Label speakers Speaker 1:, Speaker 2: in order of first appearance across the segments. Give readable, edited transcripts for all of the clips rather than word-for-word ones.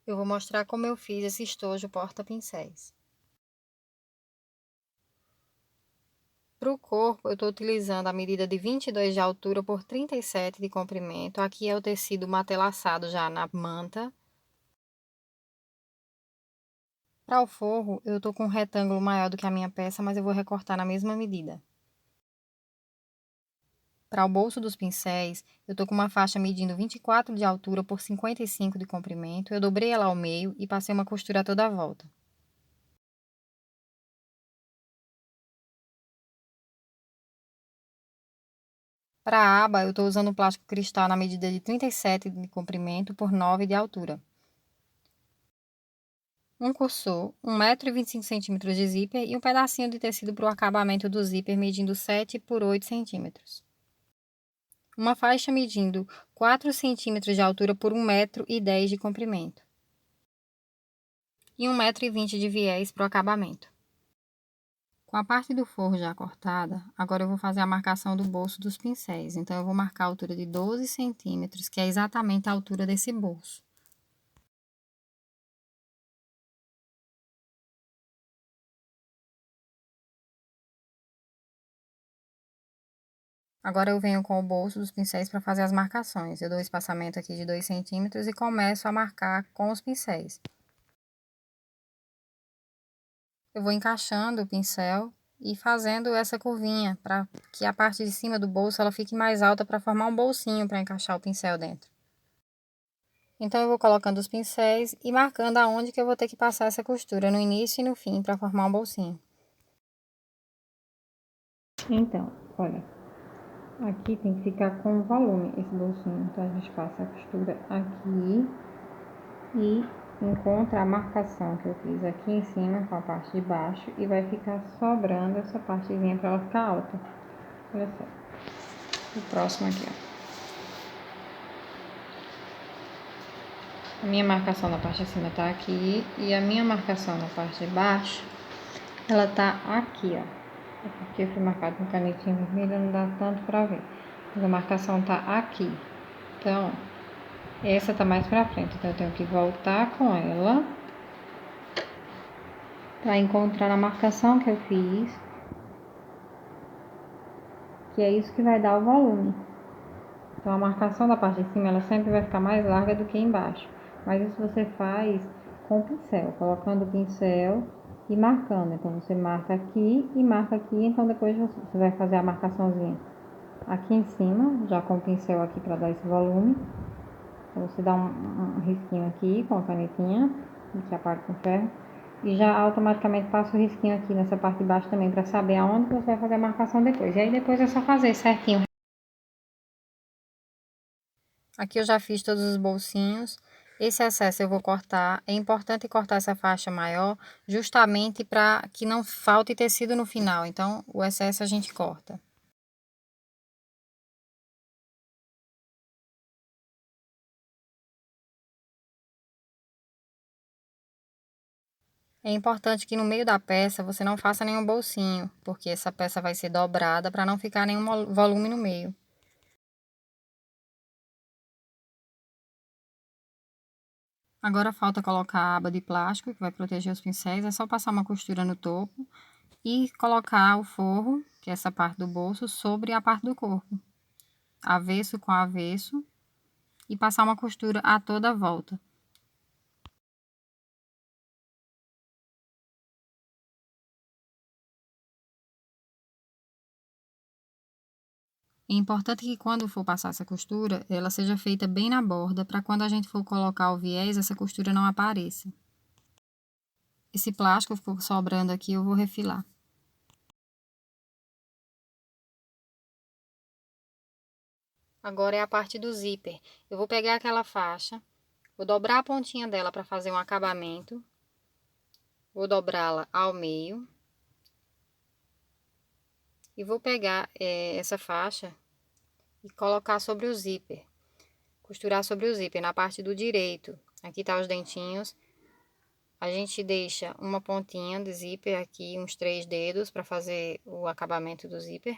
Speaker 1: Eu vou mostrar como eu fiz esse estojo porta-pincéis. Para o corpo, eu estou utilizando a medida de 22 de altura por 37 de comprimento. Aqui é o tecido matelaçado já na manta. Para o forro, eu estou com um retângulo maior do que a minha peça, mas eu vou recortar na mesma medida. Para o bolso dos pincéis, eu estou com uma faixa medindo 24 de altura por 55 de comprimento. Eu dobrei ela ao meio e passei uma costura toda a volta. Para a aba, eu estou usando plástico cristal na medida de 37 de comprimento por 9 de altura. Um cursor, 1,25 m de zíper e um pedacinho de tecido para o acabamento do zíper medindo 7 por 8 centímetros. Uma faixa medindo 4 centímetros de altura por 1,10 m de comprimento. E 1,20 m de viés para o acabamento. Com a parte do forro já cortada, agora eu vou fazer a marcação do bolso dos pincéis. Então, eu vou marcar a altura de 12 centímetros, que é exatamente a altura desse bolso. Agora eu venho com o bolso dos pincéis para fazer as marcações. Eu dou um espaçamento aqui de 2 centímetros e começo a marcar com os pincéis. Eu vou encaixando o pincel e fazendo essa curvinha para que a parte de cima do bolso ela fique mais alta para formar um bolsinho para encaixar o pincel dentro. Então eu vou colocando os pincéis e marcando aonde que eu vou ter que passar essa costura, no início e no fim, para formar um bolsinho. Então, olha, aqui tem que ficar com volume esse bolsinho, então a gente passa a costura aqui e encontra a marcação que eu fiz aqui em cima com a parte de baixo e vai ficar sobrando essa partezinha para ela ficar alta. Olha só, o próximo aqui, ó. A minha marcação na parte de cima tá aqui e a minha marcação na parte de baixo, ela tá aqui, ó. É porque eu fui marcado com canetinha vermelha, não dá tanto pra ver. Mas a marcação tá aqui. Então, essa tá mais pra frente, então eu tenho que voltar com ela para encontrar a marcação que eu fiz, que é isso que vai dar o volume. Então, a marcação da parte de cima, ela sempre vai ficar mais larga do que embaixo. Mas isso você faz com o pincel, colocando o pincel e marcando. Então, você marca aqui e marca aqui, então depois você vai fazer a marcaçãozinha aqui em cima, já com o pincel aqui para dar esse volume. Então, você dá um risquinho aqui com a canetinha, que é a parte com ferro. E já automaticamente passa o risquinho aqui nessa parte de baixo também, para saber aonde você vai fazer a marcação depois. E aí depois é só fazer certinho. Aqui eu já fiz todos os bolsinhos. Esse excesso eu vou cortar. É importante cortar essa faixa maior, justamente para que não falte tecido no final. Então, o excesso a gente corta. É importante que no meio da peça você não faça nenhum bolsinho, porque essa peça vai ser dobrada para não ficar nenhum volume no meio. Agora falta colocar a aba de plástico, que vai proteger os pincéis. É só passar uma costura no topo e colocar o forro, que é essa parte do bolso, sobre a parte do corpo. Avesso com avesso. E passar uma costura a toda a volta. É importante que quando for passar essa costura, ela seja feita bem na borda, para quando a gente for colocar o viés, essa costura não apareça. Esse plástico ficou sobrando aqui, eu vou refilar. Agora é a parte do zíper. Eu vou pegar aquela faixa, vou dobrar a pontinha dela para fazer um acabamento. Vou dobrá-la ao meio. E vou pegar essa faixa e colocar sobre o zíper. Costurar sobre o zíper na parte do direito. Aqui tá os dentinhos. A gente deixa uma pontinha de zíper aqui, uns 3 dedos, para fazer o acabamento do zíper.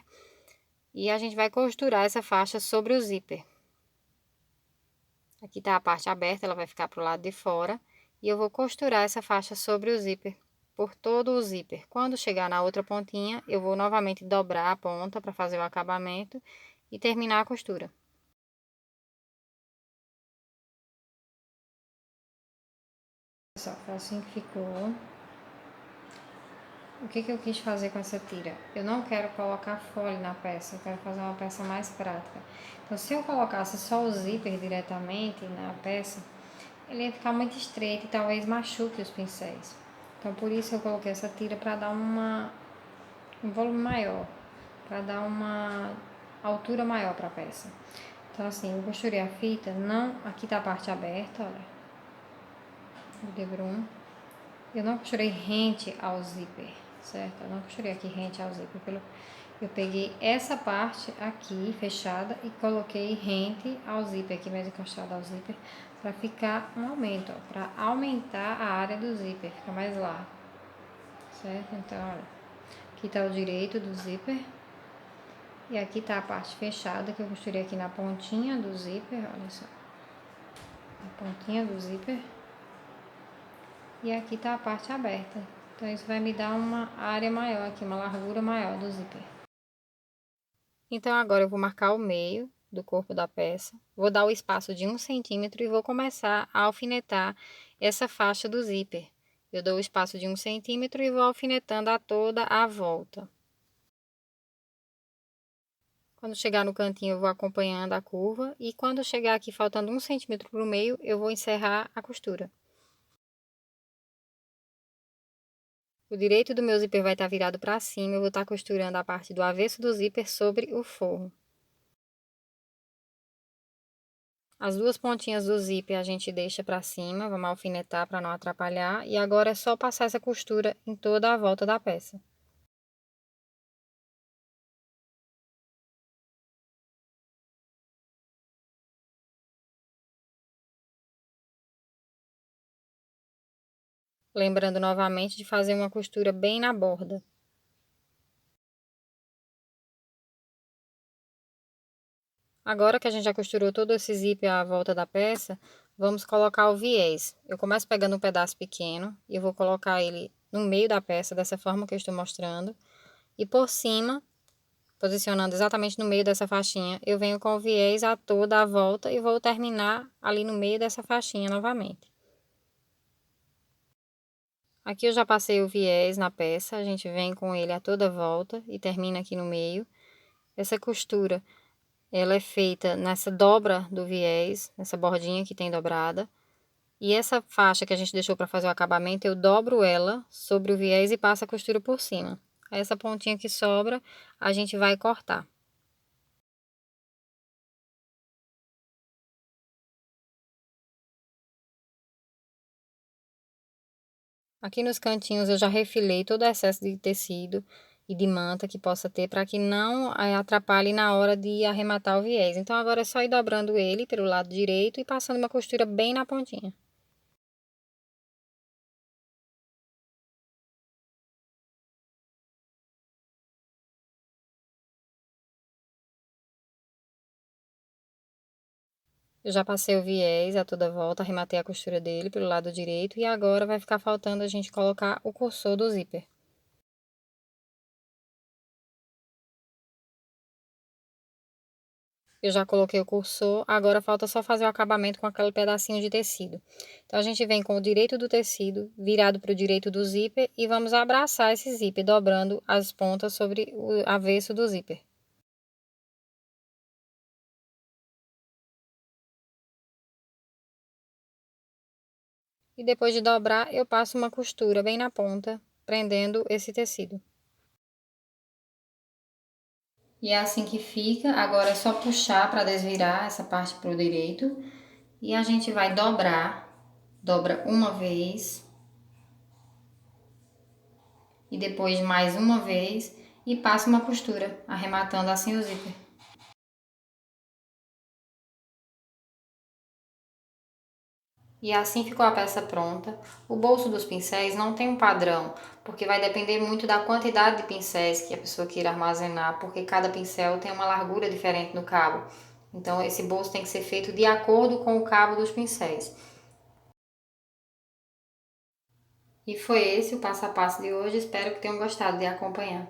Speaker 1: E a gente vai costurar essa faixa sobre o zíper. Aqui tá a parte aberta, ela vai ficar pro lado de fora. e eu vou costurar essa faixa sobre o zíper, por todo o zíper. Quando chegar na outra pontinha, eu vou novamente dobrar a ponta para fazer o acabamento e terminar a costura. Pessoal, foi assim que ficou. O que eu quis fazer com essa tira? Eu não quero colocar folha na peça, eu quero fazer uma peça mais prática. Então, se eu colocasse só o zíper diretamente na peça, ele ia ficar muito estreito e talvez machuque os pincéis. Então, por isso eu coloquei essa tira para dar um volume maior, para dar uma altura maior para a peça. Então, assim, eu costurei a fita, não, aqui tá a parte aberta, olha, o debrum. Eu não costurei rente ao zíper, certo? Eu não costurei aqui rente ao zíper. Eu peguei essa parte aqui fechada e coloquei rente ao zíper, aqui mais encostado ao zíper, para ficar um aumento, para aumentar a área do zíper, fica mais largo, certo? Então, olha, aqui tá o direito do zíper e aqui tá a parte fechada que eu costurei aqui na pontinha do zíper, olha só, na pontinha do zíper. E aqui tá a parte aberta. Então, isso vai me dar uma área maior aqui, uma largura maior do zíper. Então, agora eu vou marcar o meio do corpo da peça. Vou dar o espaço de 1 centímetro e vou começar a alfinetar essa faixa do zíper. Eu dou o espaço de 1 centímetro e vou alfinetando a toda a volta. Quando chegar no cantinho, eu vou acompanhando a curva. E quando chegar aqui faltando 1 centímetro para o meio, eu vou encerrar a costura. O direito do meu zíper vai estar virado para cima, eu vou estar costurando a parte do avesso do zíper sobre o forro. As duas pontinhas do zíper a gente deixa para cima, vamos alfinetar para não atrapalhar. E agora é só passar essa costura em toda a volta da peça. Lembrando novamente de fazer uma costura bem na borda. Agora que a gente já costurou todo esse zíper à volta da peça, vamos colocar o viés. Eu começo pegando um pedaço pequeno e eu vou colocar ele no meio da peça, dessa forma que eu estou mostrando. E por cima, posicionando exatamente no meio dessa faixinha, eu venho com o viés a toda a volta e vou terminar ali no meio dessa faixinha novamente. Aqui eu já passei o viés na peça, a gente vem com ele a toda volta e termina aqui no meio. Essa costura, ela é feita nessa dobra do viés, nessa bordinha que tem dobrada. E essa faixa que a gente deixou para fazer o acabamento, eu dobro ela sobre o viés e passo a costura por cima. Essa pontinha que sobra, a gente vai cortar. Aqui nos cantinhos eu já refilei todo o excesso de tecido e de manta que possa ter para que não atrapalhe na hora de arrematar o viés. Então agora é só ir dobrando ele pelo lado direito e passando uma costura bem na pontinha. Eu já passei o viés a toda volta, arrematei a costura dele pelo lado direito e agora vai ficar faltando a gente colocar o cursor do zíper. Eu já coloquei o cursor, agora falta só fazer o acabamento com aquele pedacinho de tecido. Então, a gente vem com o direito do tecido virado para o direito do zíper e vamos abraçar esse zíper, dobrando as pontas sobre o avesso do zíper. E depois de dobrar, eu passo uma costura bem na ponta, prendendo esse tecido. E é assim que fica. Agora é só puxar para desvirar essa parte para o direito. E a gente vai dobrar. Dobra uma vez. E depois mais uma vez. E passa uma costura, arrematando assim o zíper. E assim ficou a peça pronta. O bolso dos pincéis não tem um padrão, porque vai depender muito da quantidade de pincéis que a pessoa queira armazenar, porque cada pincel tem uma largura diferente no cabo. Então esse bolso tem que ser feito de acordo com o cabo dos pincéis. E foi esse o passo a passo de hoje. Espero que tenham gostado de acompanhar.